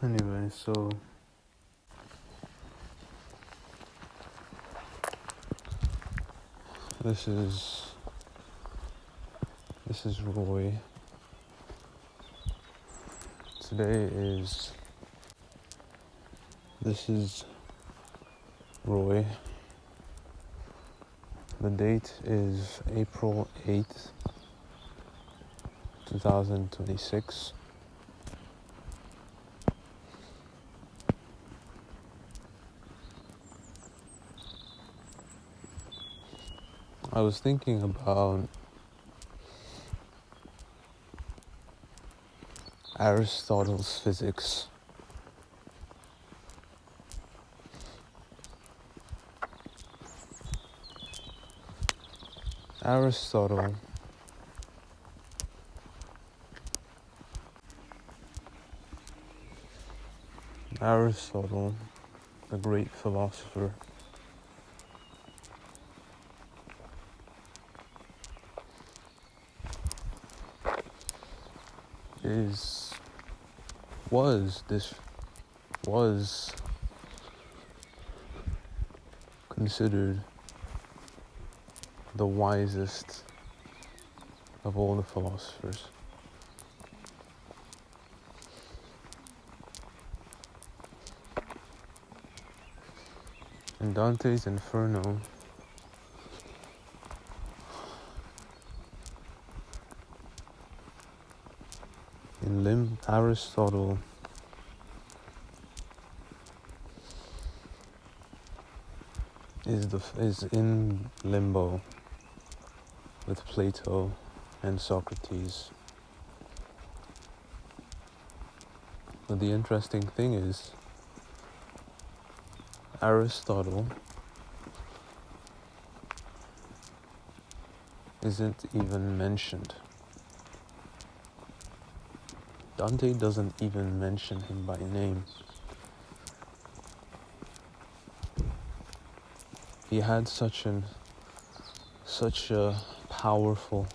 Anyway, so this is Roy. This is Roy. The date is April 8th, 2026. I was thinking about Aristotle's physics. Aristotle the great philosopher, was considered the wisest of all the philosophers. In Dante's Inferno, Aristotle is in limbo with Plato and Socrates. But the interesting thing is, Aristotle isn't even mentioned. Dante doesn't even mention him by name. He had such a powerful,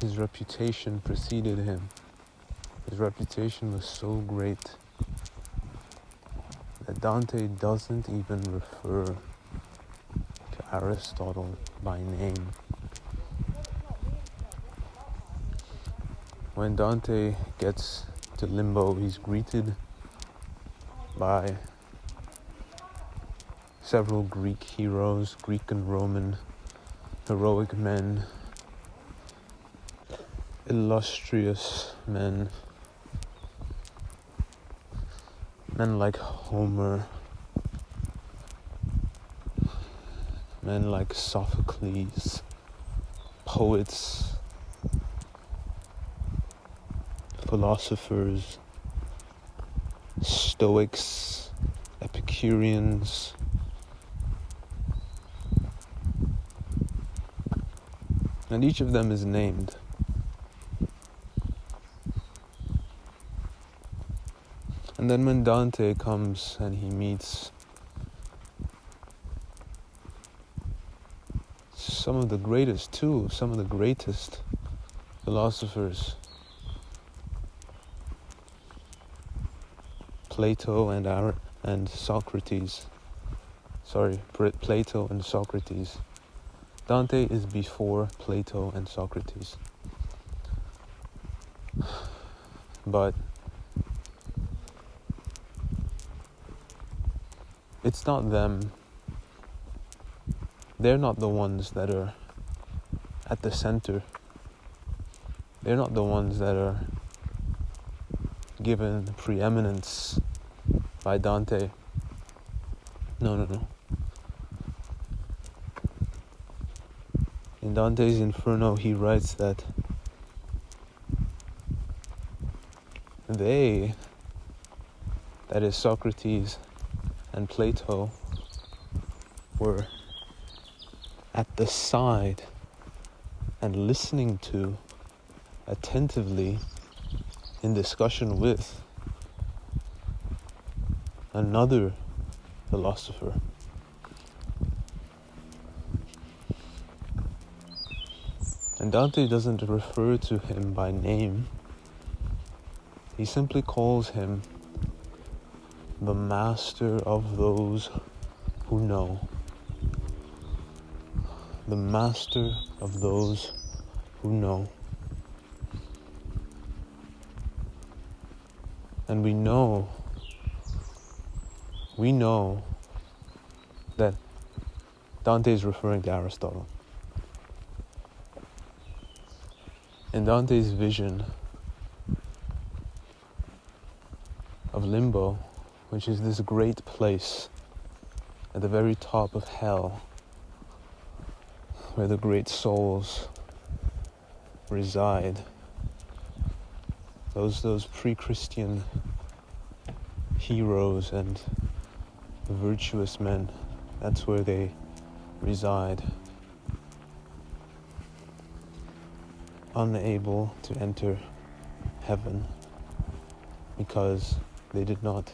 his reputation preceded him. His reputation was so great that Dante doesn't even refer to Aristotle by name. When Dante gets to limbo, he's greeted by several Greek heroes, Greek and Roman heroic men, illustrious men like Homer, men like Sophocles, poets, philosophers, Stoics, Epicureans, and each of them is named. And then when Dante comes and he meets some of the greatest philosophers, Plato and Socrates. Plato and Socrates. Dante is before Plato and Socrates. But it's not them. They're not the ones that are at the center. They're not the ones that are given preeminence by Dante. No. In Dante's Inferno, he writes that that is Socrates and Plato, were at the side and listening to attentively in discussion with another philosopher. And Dante doesn't refer to him by name. He simply calls him the master of those who know. The master of those who know. And we know that Dante is referring to Aristotle. In Dante's vision of limbo, which is this great place at the very top of hell, where the great souls reside, those pre-Christian heroes and virtuous men, that's where they reside, unable to enter heaven because they did not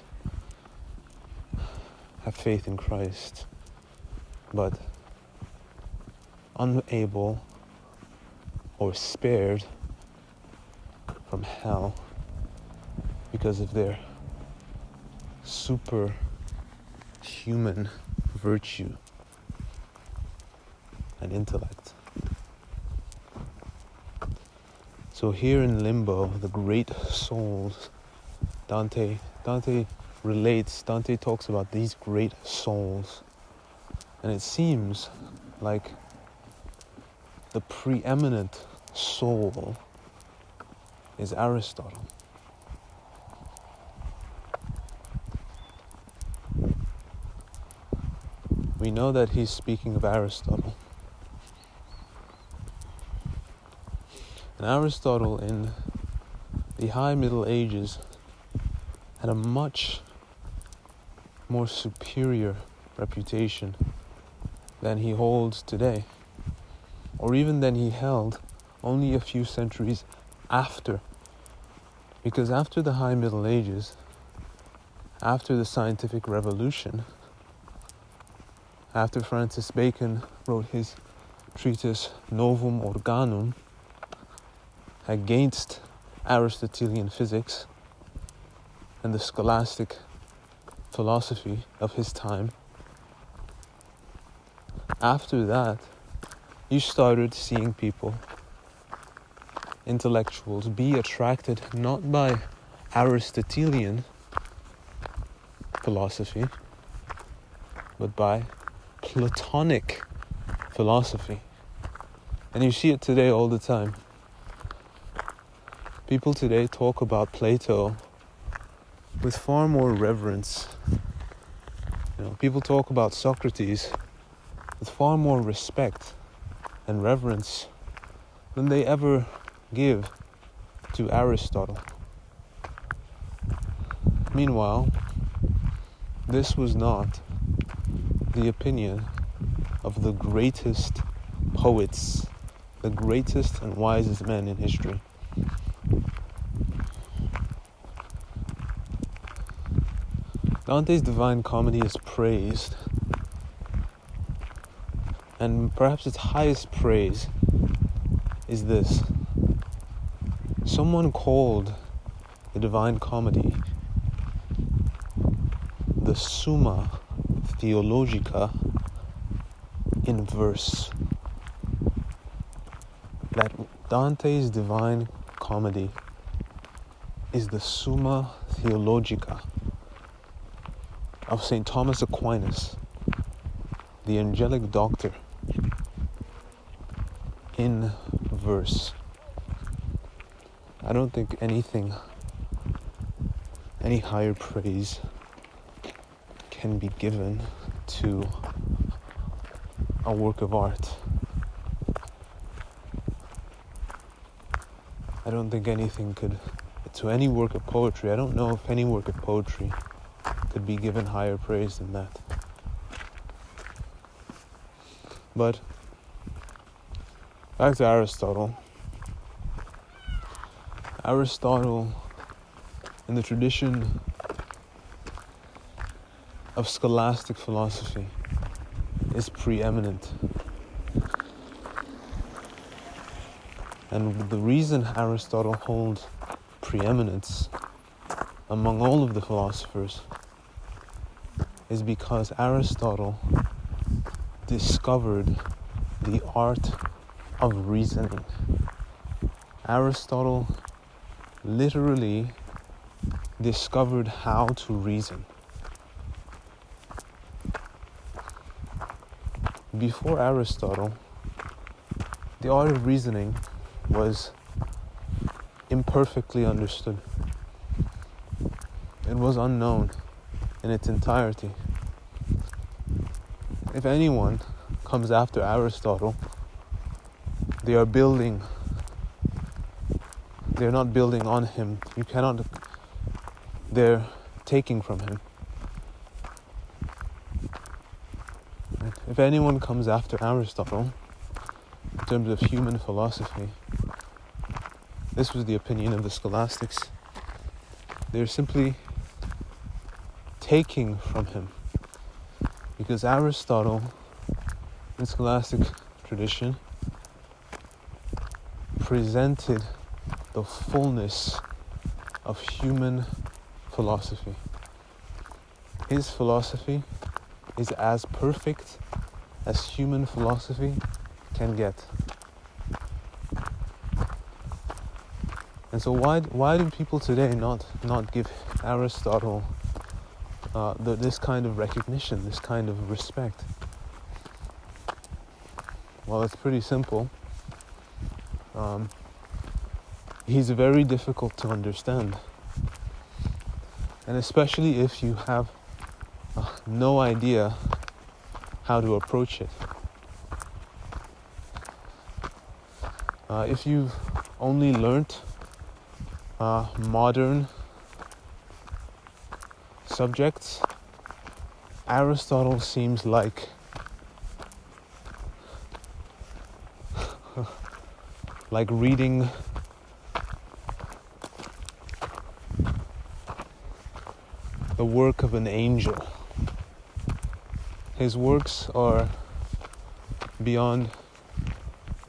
have faith in Christ, but unable or spared from hell because of their superhuman virtue and intellect. So here in limbo, the great souls, Dante talks about these great souls, and it seems like the preeminent soul is Aristotle. We know that he's speaking of Aristotle. And Aristotle in the High Middle Ages had a much more superior reputation than he holds today, or even than he held only a few centuries after. Because after the High Middle Ages, after the scientific revolution, after Francis Bacon wrote his treatise Novum Organum against Aristotelian physics and the scholastic philosophy of his time, after that, you started seeing people, intellectuals, be attracted not by Aristotelian philosophy, but by Platonic philosophy. And you see it today all the time. People today talk about Plato with far more reverence. People talk about Socrates with far more respect and reverence than they ever give to Aristotle. Meanwhile, this was not the opinion of the greatest poets, the greatest and wisest men in history. Dante's Divine Comedy is praised, and perhaps its highest praise is this. Someone called the Divine Comedy the Summa Theologica in verse. That Dante's Divine Comedy is the Summa Theologica of St. Thomas Aquinas, the angelic doctor, in verse. I don't think any higher praise can be given to a work of art. I don't think anything could, to any work of poetry, I don't know if any work of poetry could be given higher praise than that. But back to Aristotle. Aristotle, in the tradition of scholastic philosophy, is preeminent. And the reason Aristotle holds preeminence among all of the philosophers is because Aristotle discovered the art of reasoning. Aristotle literally discovered how to reason. Before Aristotle, the art of reasoning was imperfectly understood. It was unknown in its entirety. If anyone comes after Aristotle, they're not building on him. They're taking from him. If anyone comes after Aristotle, in terms of human philosophy, this was the opinion of the scholastics. They're simply taking from him. Because Aristotle, in scholastic tradition, presented the fullness of human philosophy. His philosophy is as perfect as human philosophy can get. And so why do people today not give Aristotle this kind of recognition, this kind of respect? Well, it's pretty simple. He's very difficult to understand. And especially if you have no idea how to approach it. If you've only learnt modern subjects, Aristotle seems like reading the work of an angel. His works are beyond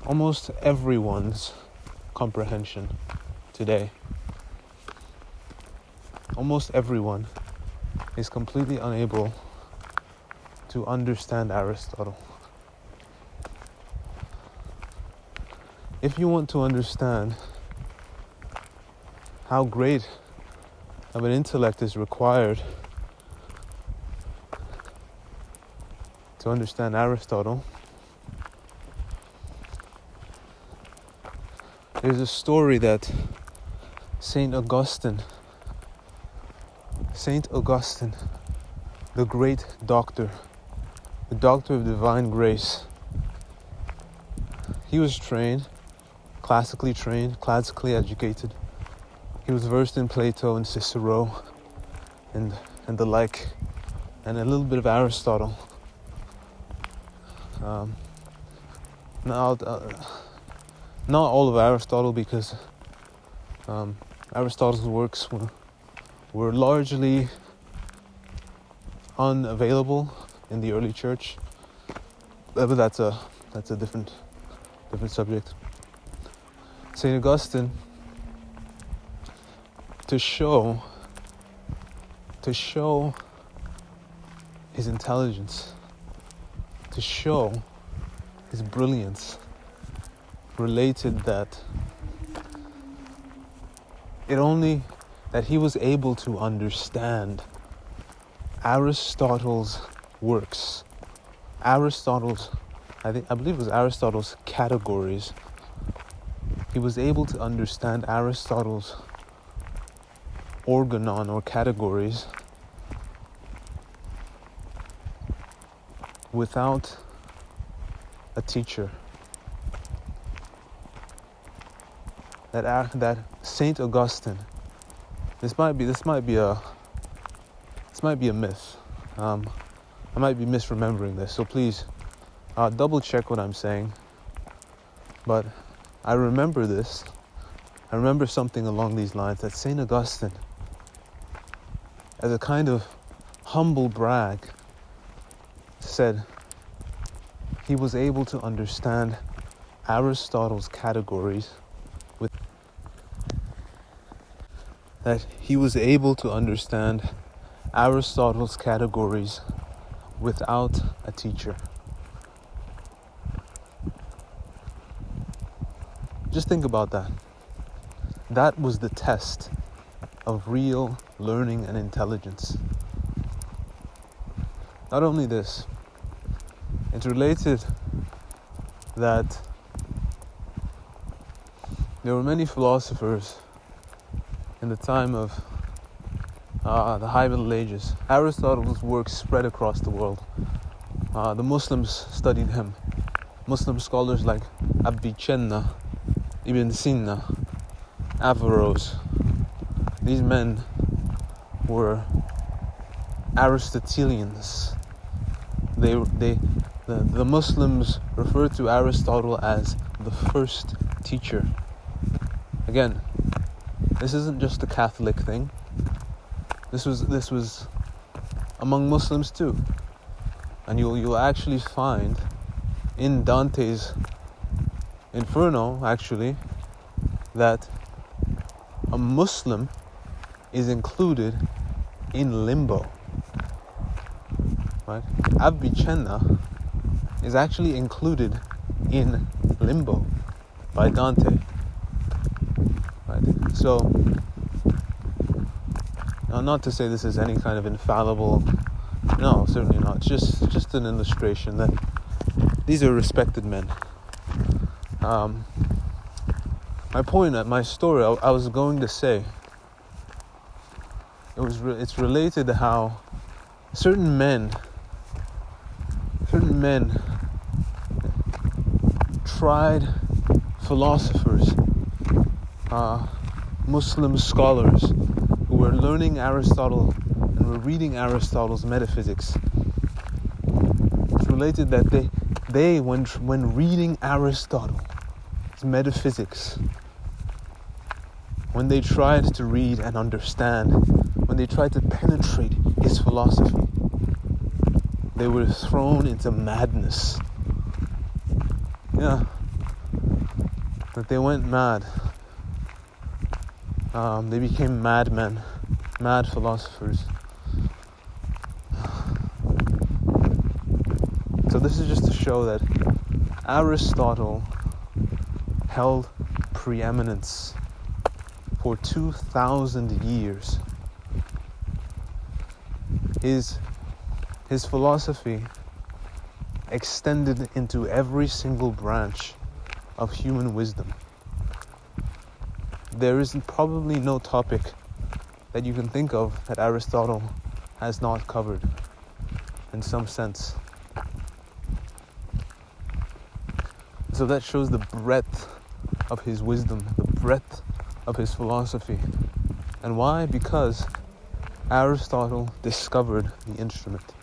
almost everyone's comprehension today. Almost everyone is completely unable to understand Aristotle. If you want to understand how great of an intellect is required to understand Aristotle, there's a story that Saint Augustine, the great doctor, the doctor of divine grace, he was classically educated. He was versed in Plato and Cicero and the like, and a little bit of Aristotle. Not all of Aristotle, because Aristotle's works were largely unavailable in the early church, but that's a different subject. Saint Augustine, to show his intelligence, to show his brilliance, related that he was able to understand Aristotle's works, I believe it was Aristotle's categories. He was able to understand Aristotle's organon or categories without a teacher. That Saint Augustine, this might be a myth. I might be misremembering this, so please double check what I'm saying. But I remember this. I remember something along these lines, that Saint Augustine, as a kind of humble brag, said he was able to understand Aristotle's categories that he was able to understand Aristotle's categories without a teacher. Just think about that. That was the test of real learning and intelligence. Not only this, it's related that there were many philosophers in the time of the High Middle Ages. Aristotle's works spread across the world. The Muslims studied him. Muslim scholars like Avicenna, Ibn Sina, Averroes. These men were Aristotelians. The Muslims referred to Aristotle as the first teacher. Again, this isn't just a Catholic thing. This was among Muslims too. And you'll actually find in Dante's Inferno, actually, that a Muslim is included in limbo. Right? Avicenna is actually included in limbo by Dante. Right? So, now not to say this is any kind of infallible, no, certainly not. It's just an illustration that these are respected men. My point at my story, I was going to say, it's related to how certain men tried philosophers, Muslim scholars who were learning Aristotle and were reading Aristotle's metaphysics. It's related that they when reading Aristotle's metaphysics, when they tried to read and understand, when they tried to penetrate his philosophy, they were thrown into madness. Yeah, that they went mad. They became madmen, mad philosophers. So this is just to show that Aristotle held preeminence for 2,000 years. His philosophy extended into every single branch of human wisdom. There is probably no topic that you can think of that Aristotle has not covered in some sense. So that shows the breadth of his wisdom, the breadth of his philosophy. And why? Because Aristotle discovered the instrument.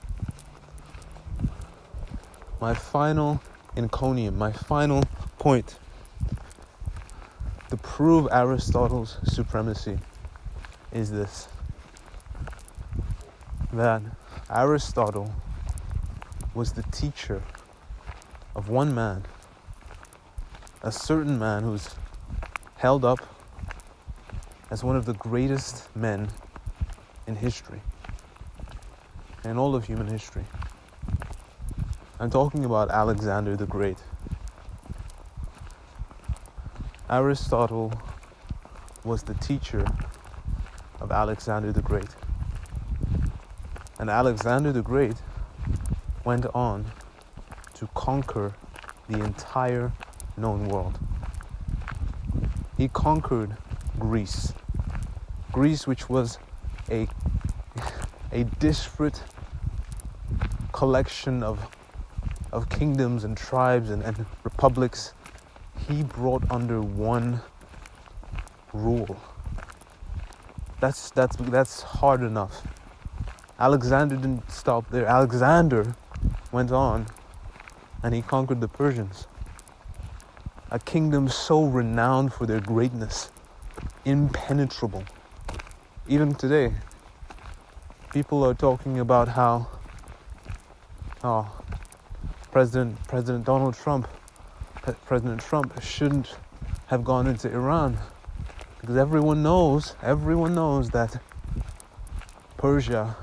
My final encomium, my final point to prove Aristotle's supremacy is this: that Aristotle was the teacher of one man, a certain man who's held up as one of the greatest men in history, in all of human history. I'm talking about Alexander the Great. Aristotle was the teacher of Alexander the Great. And Alexander the Great went on to conquer the entire known world. He conquered Greece. Greece, which was a disparate collection of kingdoms and tribes and republics, he brought under one rule. That's hard enough. Alexander didn't stop there. Alexander went on and he conquered the Persians, a kingdom so renowned for their greatness, impenetrable. Even today, people are talking about how President Donald Trump, President Trump shouldn't have gone into Iran, because everyone knows that Persia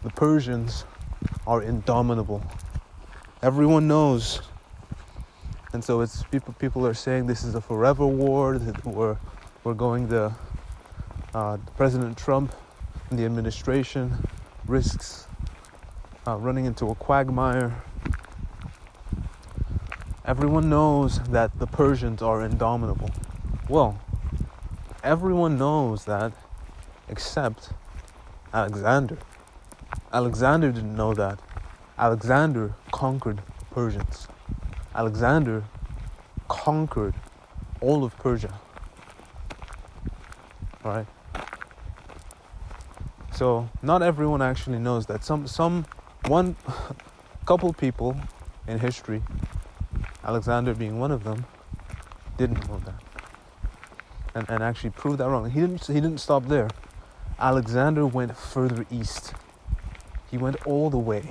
the Persians are indomitable. Everyone knows. And so it's people are saying this is a forever war, that we're going the President Trump and the administration risks running into a quagmire. Everyone knows that the Persians are indomitable. Well, everyone knows that except Alexander. Alexander didn't know that. Alexander conquered the Persians. Alexander conquered all of Persia. All right? So not everyone actually knows that. One couple people in history, Alexander being one of them, didn't know that, and actually proved that wrong. He didn't stop there. Alexander went further east. He went all the way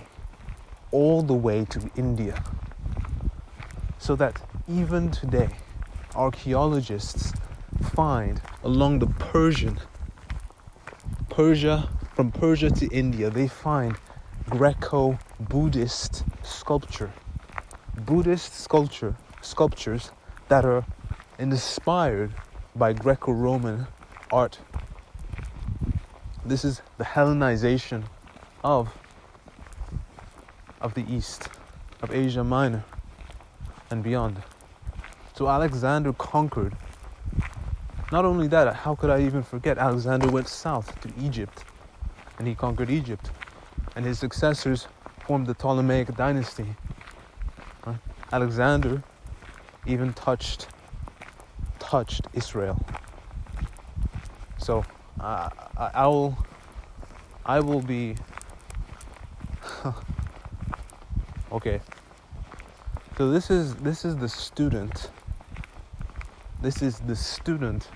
to India, so that even today, archaeologists find along the from Persia to India, they find Greco-Buddhist sculptures that are inspired by Greco-Roman art. This is the Hellenization of the East, of Asia Minor and beyond. So Alexander conquered. Not only that, how could I even forget? Alexander went south to Egypt, and he conquered Egypt, and his successors formed the Ptolemaic dynasty. Right? Alexander even touched Israel. So I will be okay. So this is the student. This is the student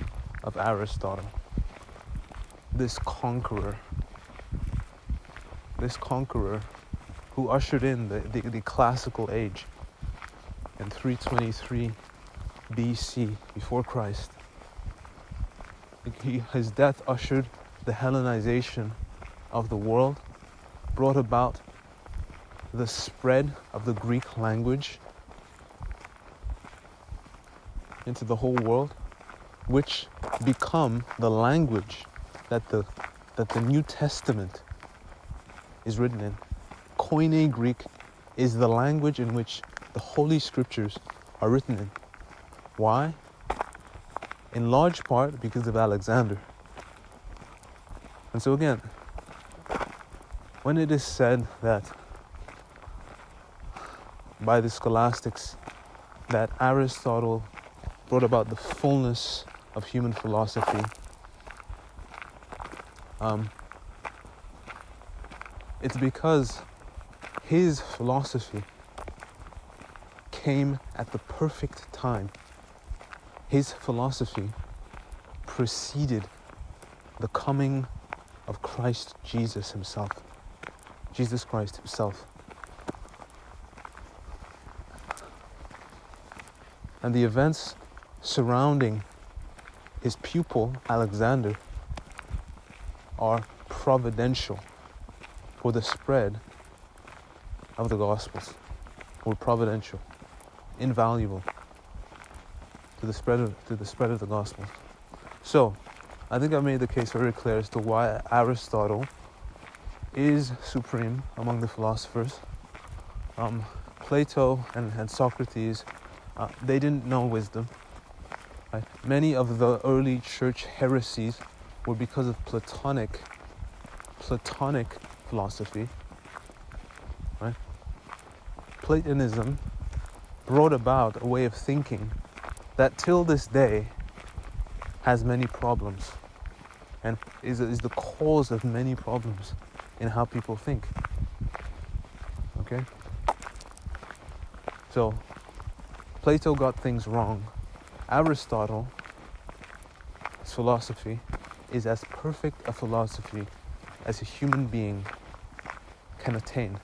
of Aristotle. This conqueror who ushered in the classical age in 323 BC, before Christ. His death ushered the Hellenization of the world, brought about the spread of the Greek language into the whole world, which become the language that the New Testament is written in. Koine Greek is the language in which the Holy Scriptures are written in. Why? In large part because of Alexander. And so again, when it is said that by the scholastics that Aristotle brought about the fullness of human philosophy, it's because his philosophy came at the perfect time. His philosophy preceded the coming of Christ Jesus himself, Jesus Christ himself. And the events surrounding his pupil, Alexander, are providential for the spread of the Gospels. Or providential, invaluable to the spread of the Gospels. So, I think I made the case very clear as to why Aristotle is supreme among the philosophers. Plato and Socrates, they didn't know wisdom. Right? Many of the early church heresies were because of Platonic philosophy. Right? Platonism brought about a way of thinking that till this day has many problems and is the cause of many problems in how people think. Okay? So, Plato got things wrong. Aristotle's philosophy is as perfect a philosophy as a human being can attain.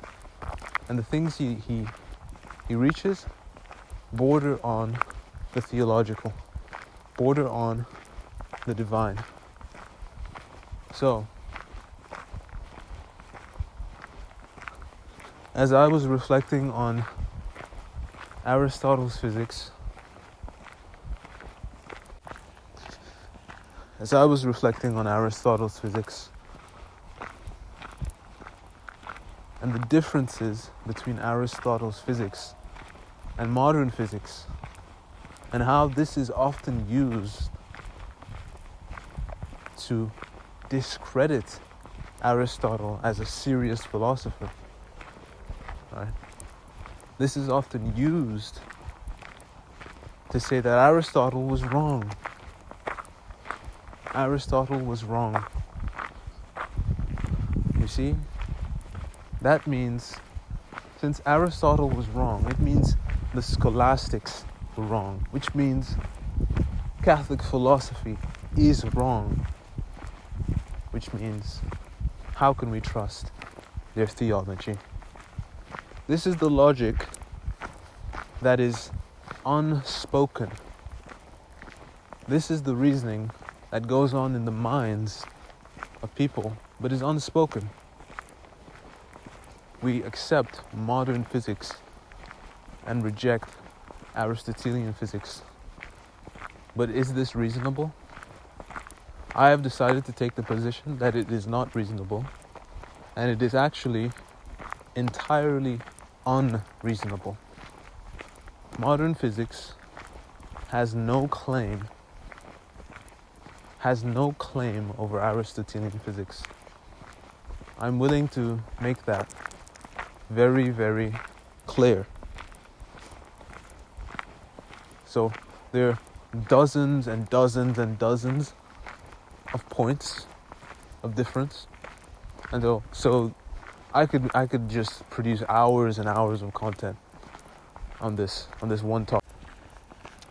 And the things he reaches border on the theological, border on the divine. So, As I was reflecting on Aristotle's physics, and the differences between Aristotle's physics and modern physics, and how this is often used to discredit Aristotle as a serious philosopher, right? This is often used to say that Aristotle was wrong. Aristotle was wrong. You see? That means, since Aristotle was wrong, it means the scholastics were wrong, which means Catholic philosophy is wrong, which means how can we trust their theology? This is the logic that is unspoken. This is the reasoning that goes on in the minds of people, but is unspoken. We accept modern physics and reject Aristotelian physics. But is this reasonable? I have decided to take the position that it is not reasonable, and it is actually entirely unreasonable. Modern physics has no claim over Aristotelian physics. I'm willing to make that very, very clear. So there are dozens and dozens and dozens of points of difference, and so I could just produce hours and hours of content on this one topic.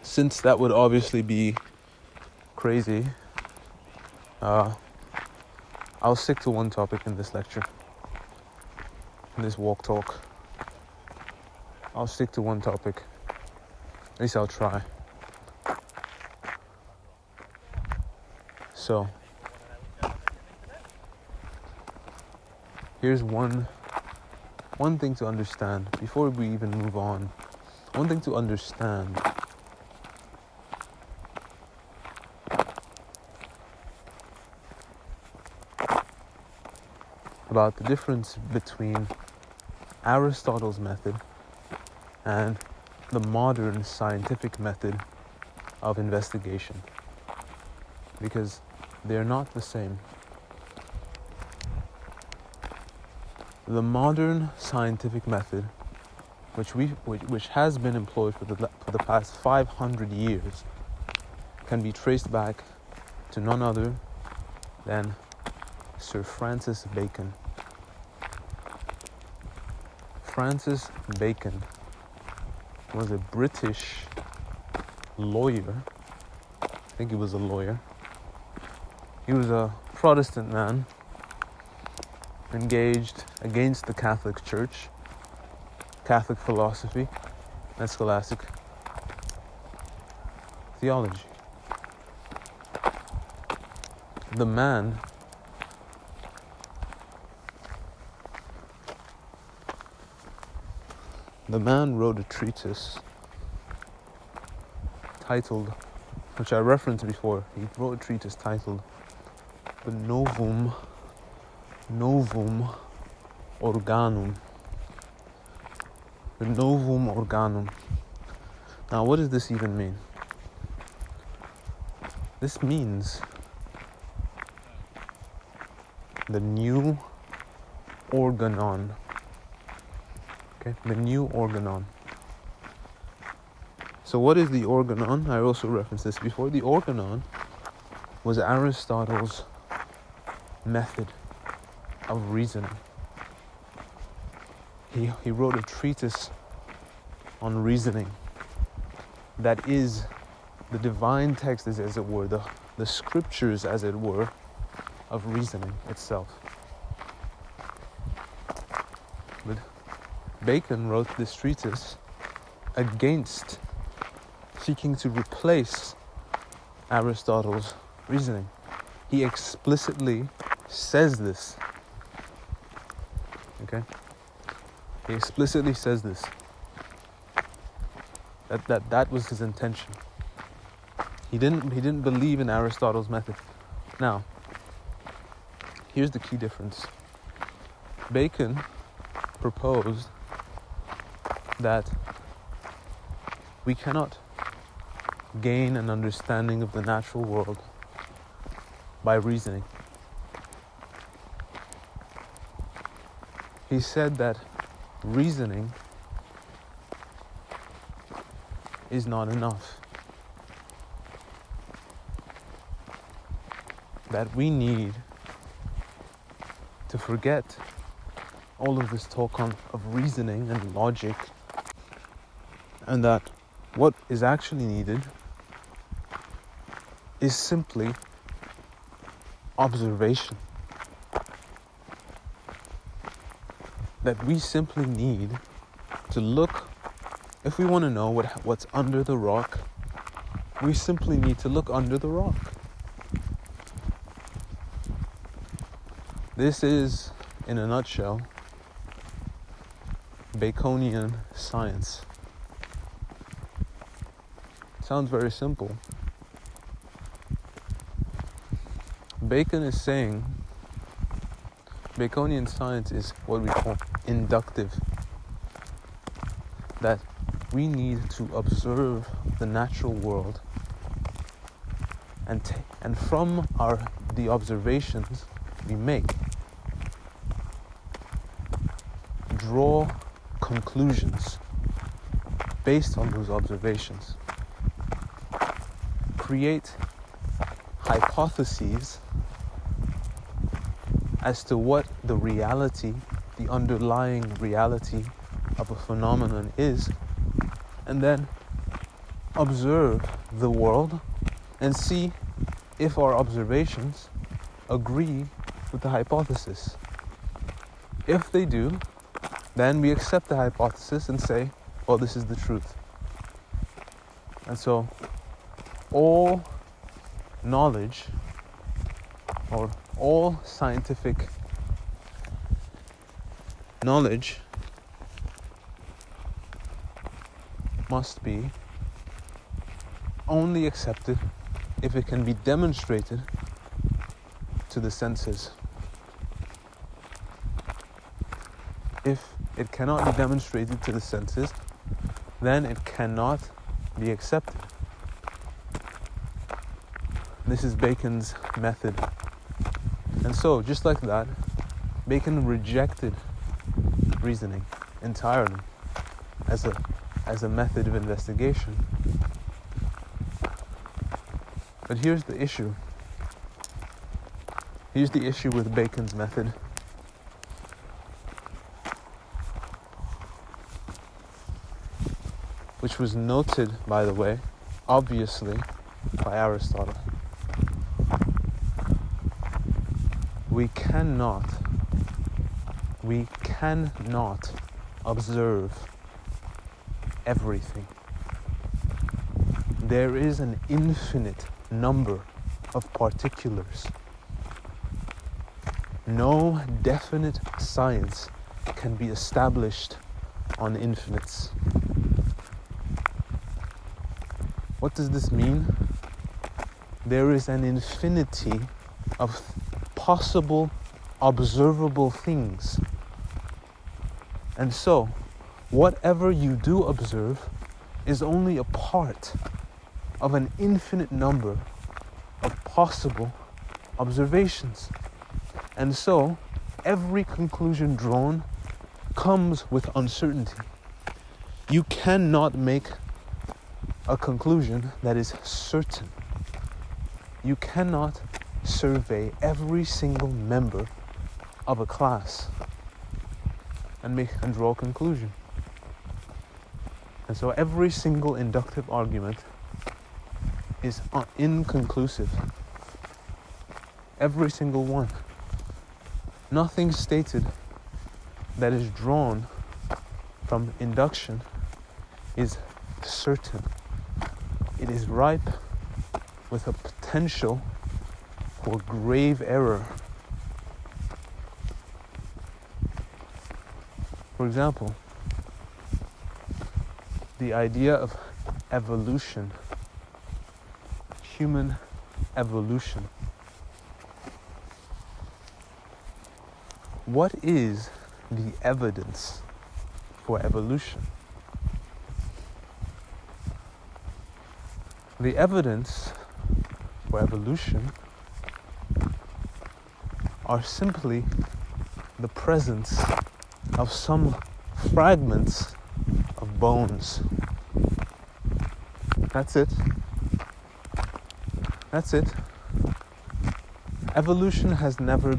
Since that would obviously be crazy, I'll stick to one topic in this lecture, in this walk talk. I'll stick to one topic. At least I'll try. So, here's one thing to understand before we even move on. One thing to understand about the difference between Aristotle's method and the modern scientific method of investigation, because they're not the same. The modern scientific method, which has been employed for the past 500 years, can be traced back to none other than Sir Francis Bacon. Francis Bacon was a British lawyer. I think he was a lawyer. He was a Protestant man, engaged against the Catholic Church, Catholic philosophy, and scholastic theology. The man wrote a treatise titled, which I referenced before. He wrote a treatise titled the Novum Organum. The Novum Organum. Now, what does this even mean? This means the new organon. Okay, the new organon. So what is the organon? I also referenced this before. The organon was Aristotle's method of reasoning. He wrote a treatise on reasoning that is the divine text, as it were, the scriptures, as it were, of reasoning itself. But Bacon wrote this treatise against seeking to replace Aristotle's reasoning. He explicitly says this. Okay? He explicitly says this. That was his intention. He didn't believe in Aristotle's method. Now, here's the key difference. Bacon proposed that we cannot gain an understanding of the natural world by reasoning. He said that reasoning is not enough. That we need to forget all of this talk of reasoning and logic, and that what is actually needed is simply observation. That we simply need to look, if we want to know what's under the rock, we simply need to look under the rock. This is, in a nutshell, Baconian science. Sounds very simple. Bacon is saying Baconian science is what we call inductive. That we need to observe the natural world and from the observations we make, draw conclusions based on those observations, create hypotheses as to what the reality, the underlying reality of a phenomenon is, and then observe the world and see if our observations agree with the hypothesis. If they do, then we accept the hypothesis and say, well, this is the truth. And so all knowledge, or all scientific knowledge, must be only accepted if it can be demonstrated to the senses. If it cannot be demonstrated to the senses, then it cannot be accepted. This is Bacon's method. And so, just like that, Bacon rejected reasoning entirely as a method of investigation. But here's the issue. Here's the issue with Bacon's method. Which was noted, by the way, obviously, by Aristotle. We cannot observe everything. There is an infinite number of particulars. No definite science can be established on infinites. What does this mean? There is an infinity of possible observable things. And so, whatever you do observe is only a part of an infinite number of possible observations. And so, every conclusion drawn comes with uncertainty. You cannot make a conclusion that is certain. You cannot survey every single member of a class and draw a conclusion. And so every single inductive argument is inconclusive. Every single one. Nothing stated that is drawn from induction is certain. It is ripe with a potential for grave error. For example, the idea of evolution, human evolution. What is the evidence for evolution? The evidence for evolution are simply the presence of some fragments of bones. That's it. That's it. Evolution has never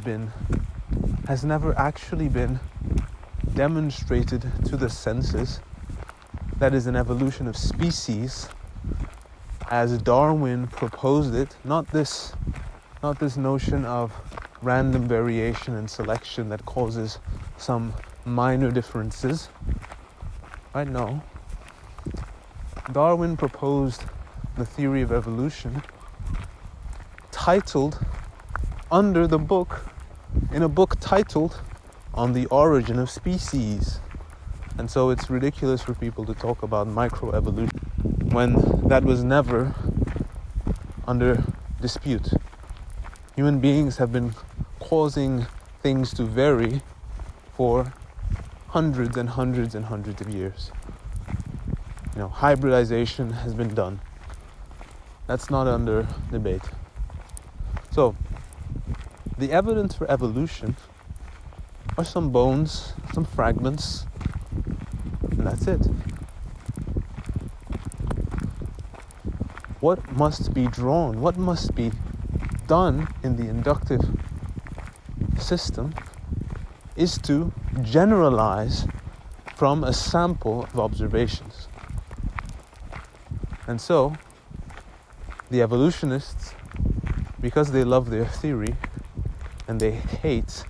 actually been demonstrated to the senses. That is an evolution of species as Darwin proposed it, not this notion of random variation and selection that causes some minor differences. Right? No. Darwin proposed the theory of evolution titled under the book, in a book titled On the Origin of Species. And so it's ridiculous for people to talk about microevolution when that was never under dispute. Human beings have been causing things to vary for hundreds and hundreds and hundreds of years. Hybridization has been done. That's not under debate. So, the evidence for evolution are some bones, some fragments, and that's it. What must be drawn, what must be done in the inductive system is to generalize from a sample of observations. And so, the evolutionists, because they love their theory and they hate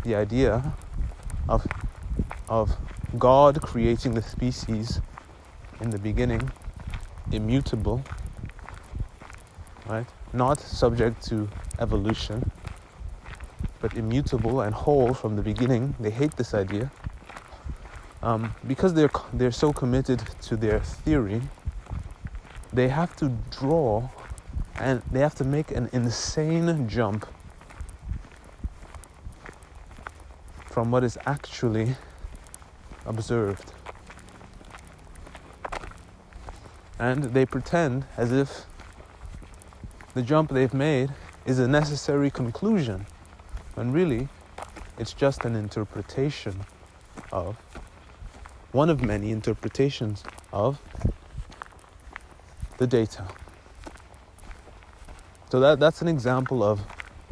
the idea of God creating the species in the beginning, immutable, right? Not subject to evolution, but immutable and whole from the beginning. They hate this idea because they're so committed to their theory. They have to draw and they have to make an insane jump from what is actually observed. And they pretend as if the jump they've made is a necessary conclusion, when really it's just an interpretation of one of many interpretations of the data. So that's an example of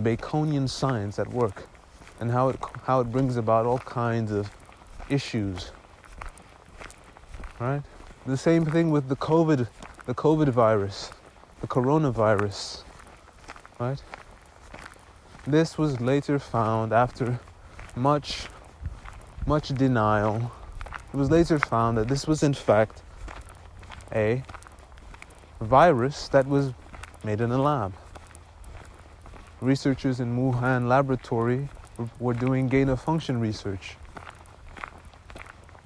Baconian science at work, and how it brings about all kinds of issues. Right? The same thing with the COVID virus, the coronavirus. Right? This was later found after much denial. It was later found that this was in fact a virus that was made in a lab. Researchers in Wuhan laboratory were doing gain-of-function research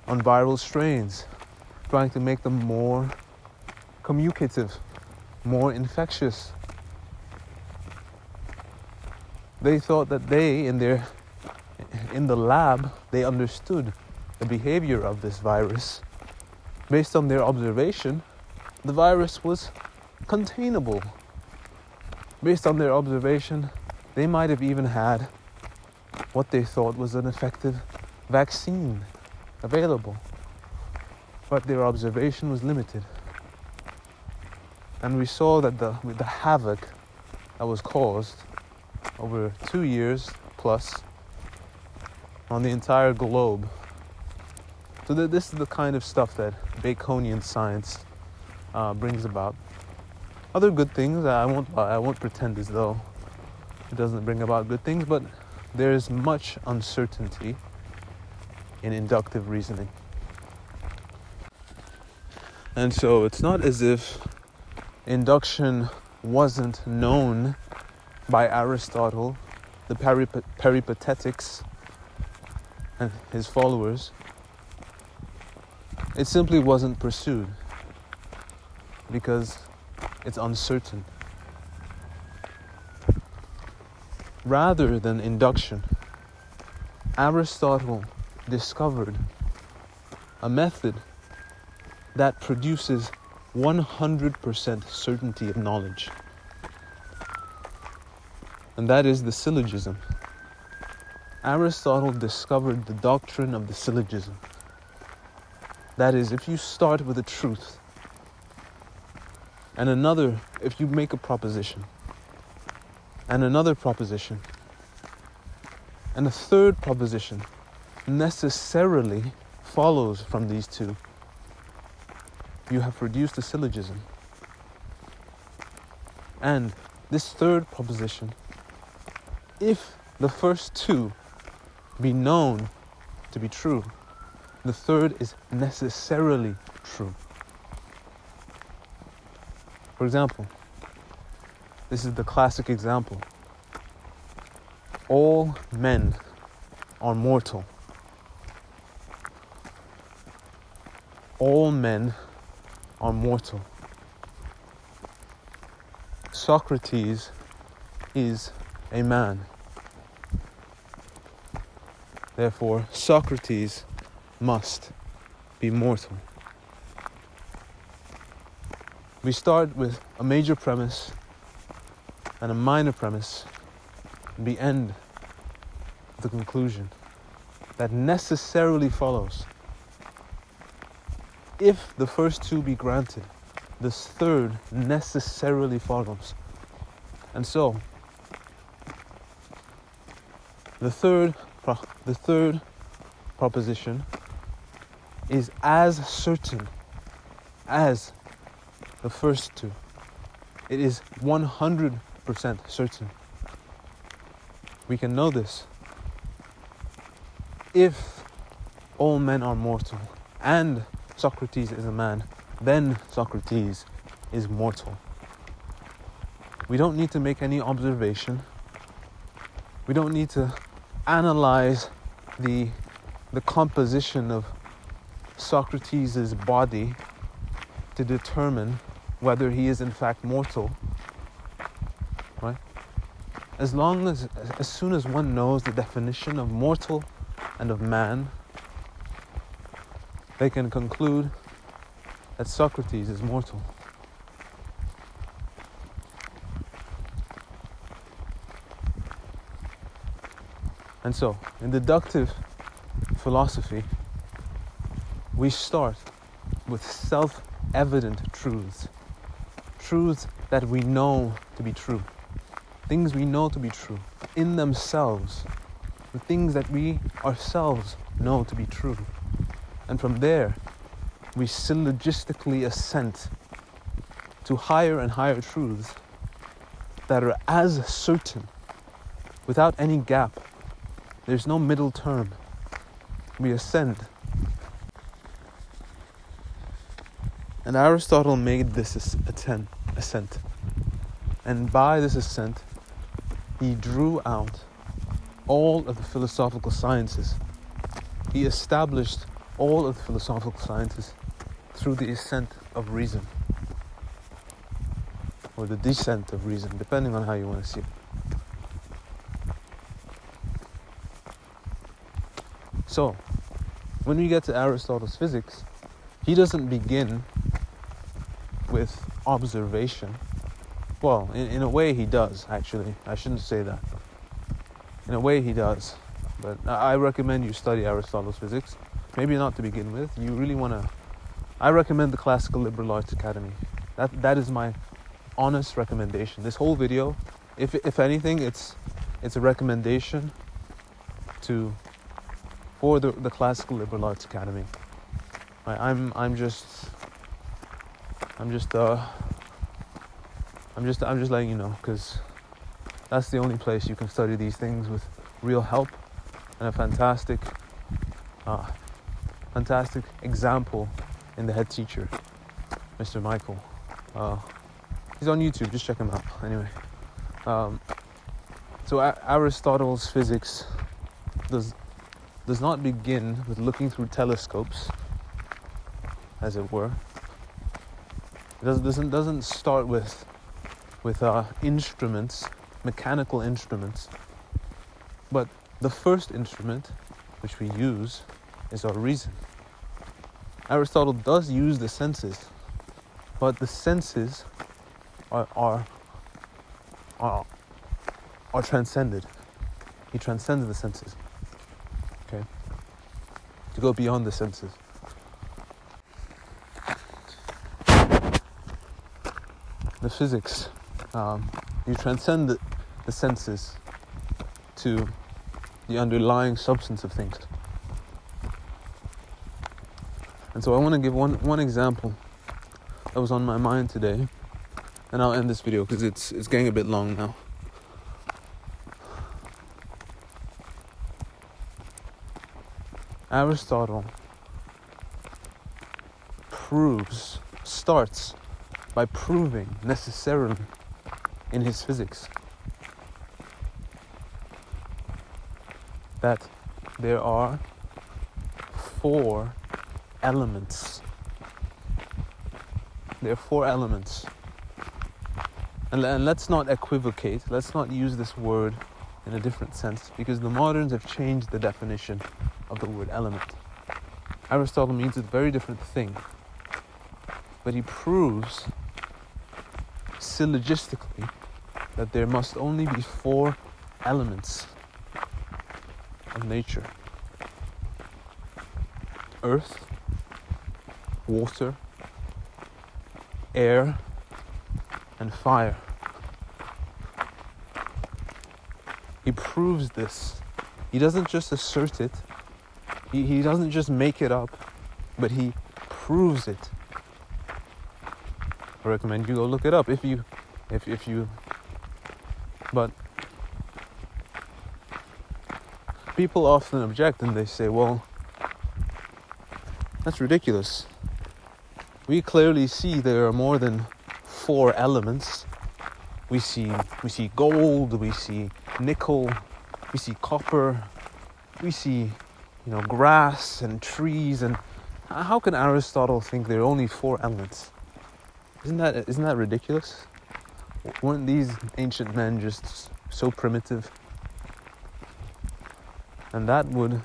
on viral strains, trying to make them more communicative, more infectious. They thought that in the lab, they understood the behavior of this virus. Based on their observation, the virus was containable. Based on their observation, they might have even had what they thought was an effective vaccine available. But their observation was limited. And we saw that with the havoc that was caused over 2 years plus on the entire globe. So this is the kind of stuff that Baconian science brings about. Other good things, I won't pretend as though it doesn't bring about good things, but there's much uncertainty in inductive reasoning. And so it's not as if induction wasn't known by Aristotle, the Peripatetics, and his followers. It simply wasn't pursued because it's uncertain. Rather than induction, Aristotle discovered a method that produces 100% certainty of knowledge. And that is the syllogism. Aristotle discovered the doctrine of the syllogism. That is, if you start with a truth, and if you make a proposition, and another proposition, and a third proposition necessarily follows from these two, you have produced a syllogism. And this third proposition, if the first two be known to be true, the third is necessarily true. For example, this is the classic example. All men are mortal. All men are mortal. Socrates is a man. Therefore, Socrates must be mortal. We start with a major premise and a minor premise, and we end with the conclusion that necessarily follows. If the first two be granted, this third necessarily follows. And so, the third proposition is as certain as the first two. It is 100% certain. We can know this. If all men are mortal and Socrates is a man, then Socrates is mortal. We don't need to make any observation. We don't need to analyze the composition of Socrates' body to determine whether he is in fact mortal, right? As soon as one knows the definition of mortal and of man, they can conclude that Socrates is mortal. And so, in deductive philosophy, we start with self-evident truths. Truths that we know to be true. Things we know to be true in themselves. The things that we ourselves know to be true. And from there, we syllogistically assent to higher and higher truths that are as certain, without any gap. There's no middle term. We ascend. And Aristotle made this ascent. And by this ascent, he drew out all of the philosophical sciences. He established all of the philosophical sciences through the ascent of reason. Or the descent of reason, depending on how you want to see it. So, when we get to Aristotle's physics, he doesn't begin with observation. Well, in a way he does, actually. I shouldn't say that. In a way he does. But I recommend you study Aristotle's physics. Maybe not to begin with. You really want to... I recommend the Classical Liberal Arts Academy. That is my honest recommendation. This whole video, if anything, it's a recommendation for the Classical Liberal Arts Academy. I'm just letting you know, because that's the only place you can study these things with real help and a fantastic example in the head teacher, Mr. Michael. He's on YouTube, just check him out. Anyway, so Aristotle's physics does not begin with looking through telescopes as it were. It doesn't start with instruments, mechanical instruments, but the first instrument which we use is our reason. Aristotle does use the senses, but the senses are transcended. He transcends the senses. Okay? To go beyond the senses. The physics, you transcend the senses to the underlying substance of things. And so I want to give one example that was on my mind today, and I'll end this video because it's getting a bit long now. Aristotle starts by proving necessarily in his physics that there are 4 elements. There are 4 elements. And let's not equivocate, let's not use this word in a different sense, because the moderns have changed the definition of the word element. Aristotle means a very different thing. But he proves syllogistically that there must only be 4 elements of nature: earth, water, air, and fire. He proves this. He doesn't just assert it. He doesn't just make it up, but he proves it. I recommend you go look it up if you but people often object and they say, well, that's ridiculous. We clearly see there are more than 4 elements. We see gold, we see nickel, we see copper, we see grass and trees, and how can Aristotle think there are only 4 elements? Isn't that ridiculous? Weren't these ancient men just so primitive? And that would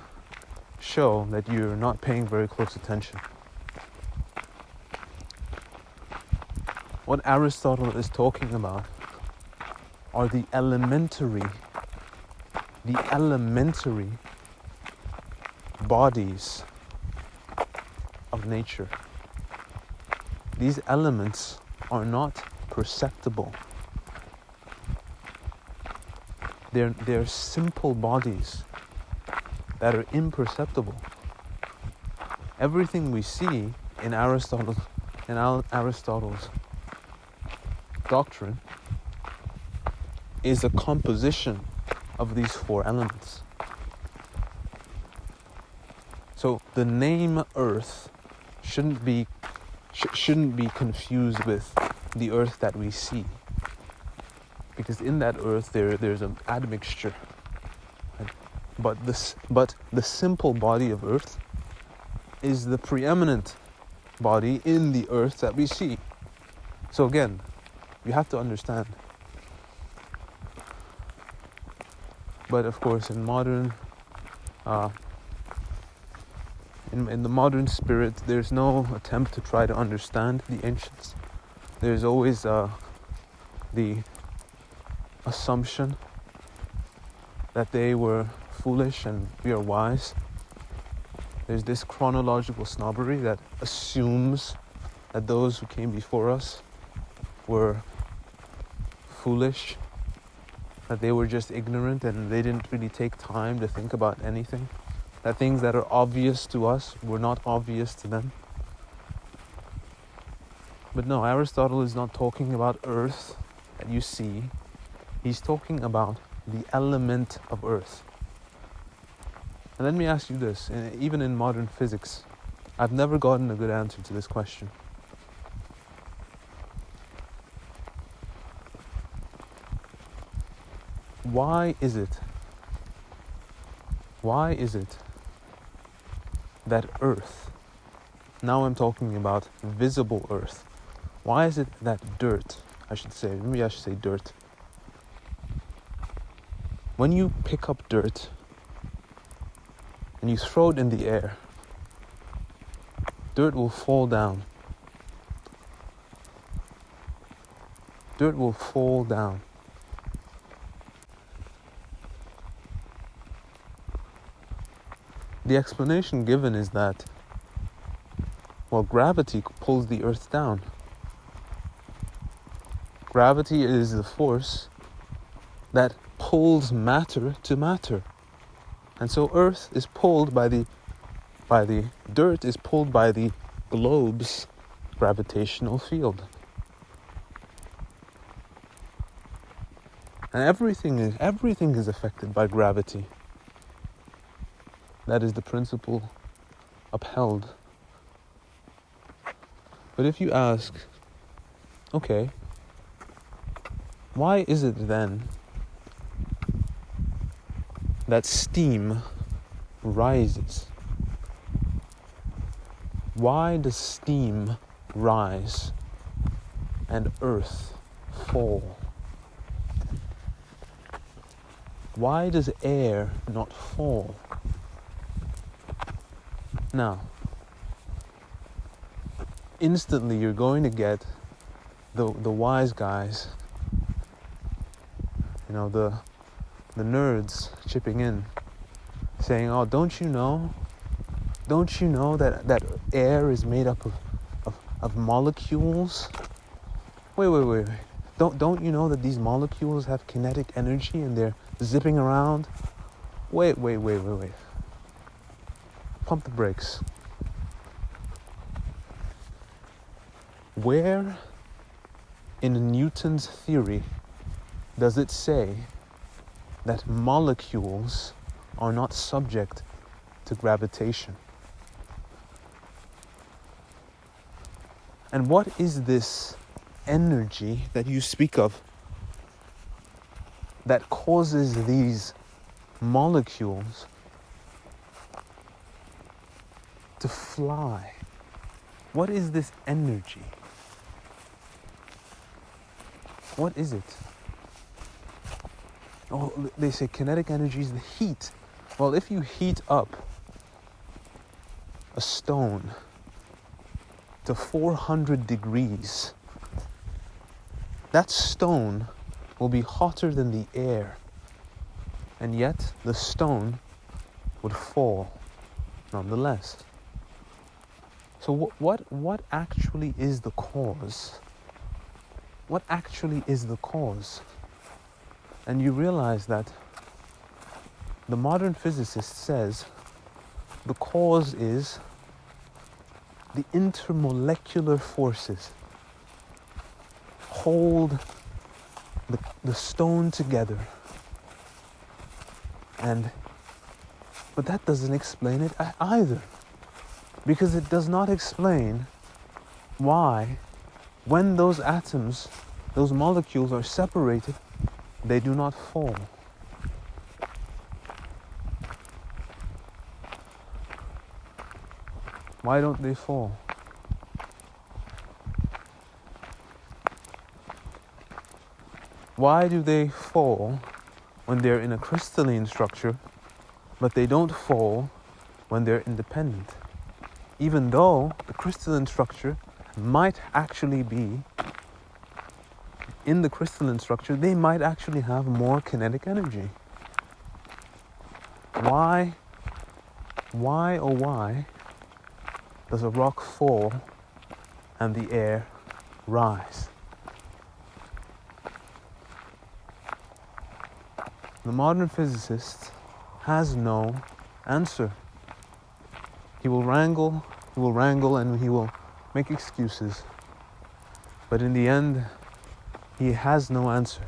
show that you're not paying very close attention. What Aristotle is talking about are the elementary bodies of nature. These elements are not perceptible. They're simple bodies that are imperceptible. Everything we see in Aristotle's doctrine is a composition of these 4 elements. So the name Earth shouldn't be confused with the earth that we see, because in that earth there's an admixture. But the simple body of earth is the preeminent body in the earth that we see. So again, you have to understand. But of course, in modern in the modern spirit, there's no attempt to try to understand the ancients. There's always the assumption that they were foolish and we are wise. There's this chronological snobbery that assumes that those who came before us were foolish, that they were just ignorant and they didn't really take time to think about anything, that things that are obvious to us were not obvious to them. But no, Aristotle is not talking about earth that you see. He's talking about the element of earth. And let me ask you this, even in modern physics, I've never gotten a good answer to this question. Why is it that Earth, Now I'm talking about visible earth. Why is it that dirt, maybe I should say dirt. When you pick up dirt and you throw it in the air, dirt will fall down. Dirt will fall down. The explanation given is that, gravity pulls the earth down. Gravity is the force that pulls matter to matter. And so earth is pulled by the dirt is pulled by the globe's gravitational field. And everything is affected by gravity. That is the principle upheld. But if you ask, okay, why is it then that steam rises? Why does steam rise and earth fall? Why does air not fall? Now, instantly you're going to get the wise guys, the nerds chipping in, saying, "Oh, don't you know that air is made up of molecules? Wait. Don't you know that these molecules have kinetic energy and they're zipping around? Wait. Pump the brakes. Where in Newton's theory does it say that molecules are not subject to gravitation? And what is this energy that you speak of that causes these molecules to fly? What is this energy? What is it? Oh, they say kinetic energy is the heat. Well, if you heat up a stone to 400 degrees, that stone will be hotter than the air, and yet the stone would fall nonetheless. So what actually is the cause? What actually is the cause? And you realize that the modern physicist says the cause is the intermolecular forces hold the stone together. But that doesn't explain it either. Because it does not explain why, when those atoms, those molecules are separated, they do not fall. Why don't they fall? Why do they fall when they're in a crystalline structure, but they don't fall when they're independent? Even though the crystalline structure might actually be, in the crystalline structure, they might actually have more kinetic energy. Why does a rock fall and the air rise? The modern physicist has no answer. He will wrangle, and he will make excuses. But in the end, he has no answer.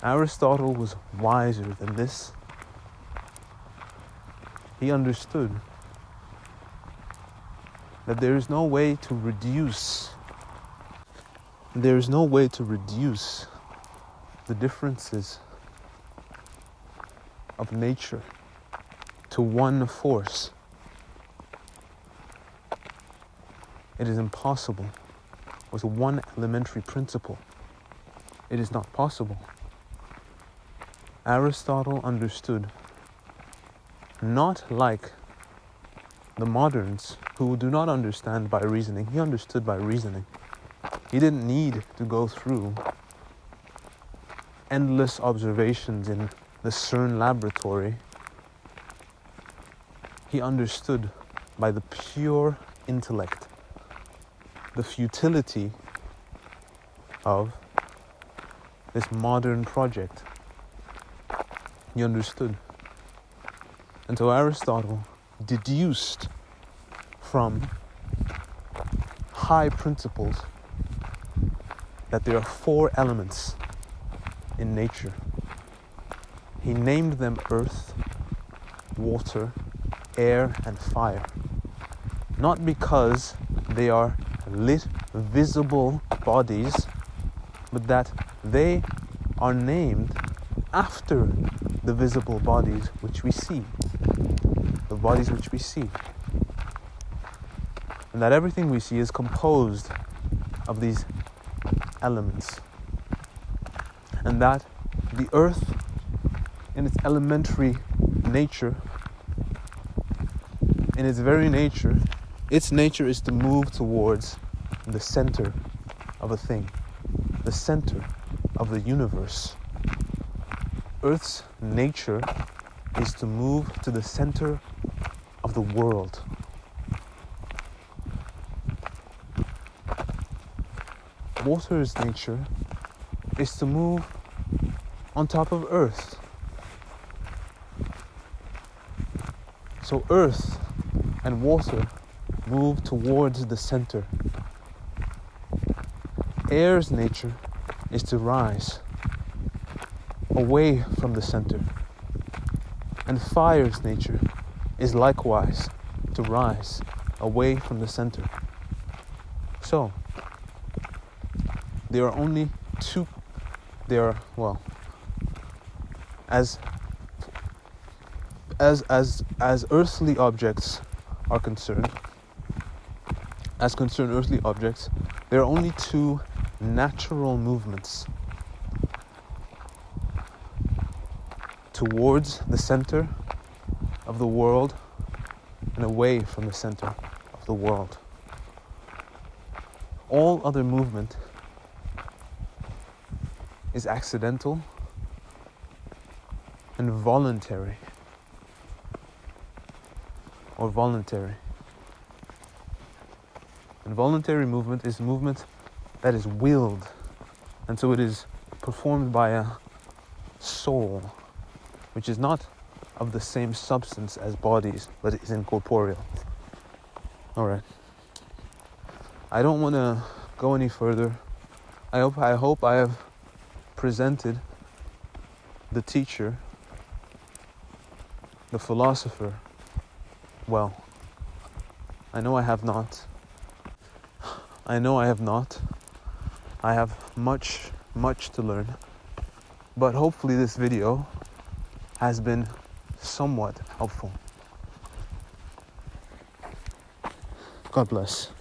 Aristotle was wiser than this. He understood that there is no way to reduce the differences of nature to one force. It is impossible. With one elementary principle, it is not possible. Aristotle understood, not like the moderns who do not understand by reasoning. He understood by reasoning. He didn't need to go through endless observations in the CERN laboratory. He understood by the pure intellect the futility of this modern project. He understood. And so Aristotle deduced from high principles that there are 4 elements in nature. He named them earth, water, air, and fire. Not because they are lit, visible bodies, but that they are named after the visible bodies which we see. The bodies which we see. And that everything we see is composed of these elements. And that the earth, in its elementary nature, in its very nature, its nature is to move towards the center of a thing, the center of the universe. Earth's nature is to move to the center of the world. Water's nature is to move on top of earth. So earth and water move towards the center. Air's nature is to rise away from the center. And fire's nature is likewise to rise away from the center. So, there are only two, as earthly objects are concerned, as concerned earthly objects, there are only 2 natural movements towards the center of the world and away from the center of the world. All other movement is accidental and voluntary. Or voluntary. And voluntary movement is movement that is willed. And so it is performed by a soul, which is not of the same substance as bodies, but is incorporeal. Alright. I don't want to go any further. I hope I have presented the teacher, the philosopher, well. I know I have not. I have much to learn. But hopefully this video has been somewhat helpful. God bless.